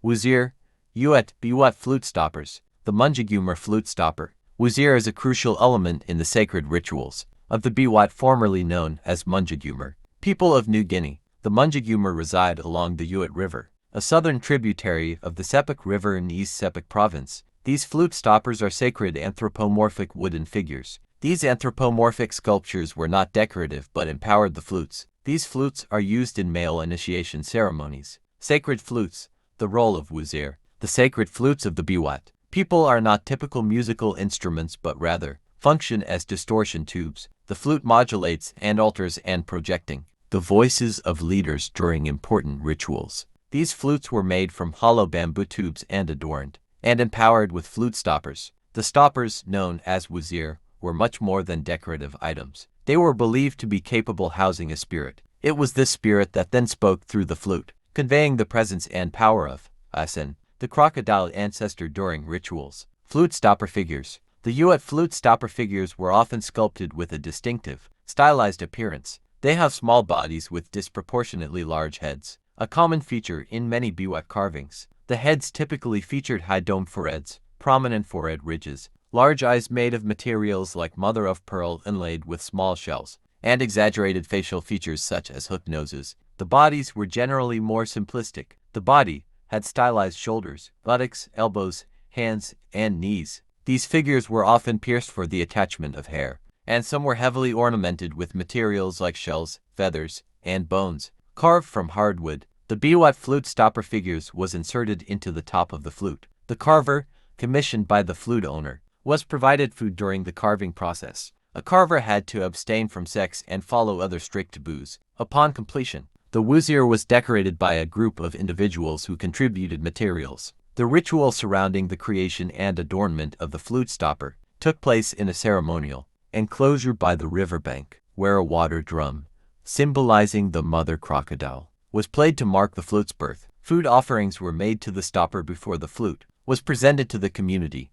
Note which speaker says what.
Speaker 1: Wuzir, Biwat flute stoppers. The Munjigumer flute stopper. Wuzir is a crucial element in the sacred rituals of the Biwat, formerly known as Munjigumer people of New Guinea. The Munjigumer reside along the Biwat River, a southern tributary of the Sepik River in East Sepik Province. These flute stoppers are sacred anthropomorphic wooden figures. These anthropomorphic sculptures were not decorative but empowered the flutes. These flutes are used in male initiation ceremonies. Sacred flutes. The role of Wuzir. The sacred flutes of the Biwat people are not typical musical instruments but rather function as distortion tubes. The flute modulates and alters and projecting the voices of leaders during important rituals. These flutes were made from hollow bamboo tubes and adorned and empowered with flute stoppers. The stoppers, known as Wuzir, were much more than decorative items. They were believed to be capable housing a spirit. It was this spirit that then spoke through the flute, conveying the presence and power of Asen, the crocodile ancestor during rituals. Flute stopper figures. The Biwat flute stopper figures were often sculpted with a distinctive, stylized appearance. They have small bodies with disproportionately large heads, a common feature in many Biwat carvings. The heads typically featured high domed foreheads, prominent forehead ridges, large eyes made of materials like mother of pearl inlaid with small shells, and exaggerated facial features such as hooked noses. The bodies were generally more simplistic. The body had stylized shoulders, buttocks, elbows, hands, and knees. These figures were often pierced for the attachment of hair, and some were heavily ornamented with materials like shells, feathers, and bones, carved from hardwood. The Biwat flute stopper figures was inserted into the top of the flute. The carver, commissioned by the flute owner, was provided food during the carving process. A carver had to abstain from sex and follow other strict taboos. Upon completion, the Wuzir was decorated by a group of individuals who contributed materials. The ritual surrounding the creation and adornment of the flute stopper took place in a ceremonial enclosure by the riverbank, where a water drum, symbolizing the mother crocodile, was played to mark the flute's birth. Food offerings were made to the stopper before the flute was presented to the community.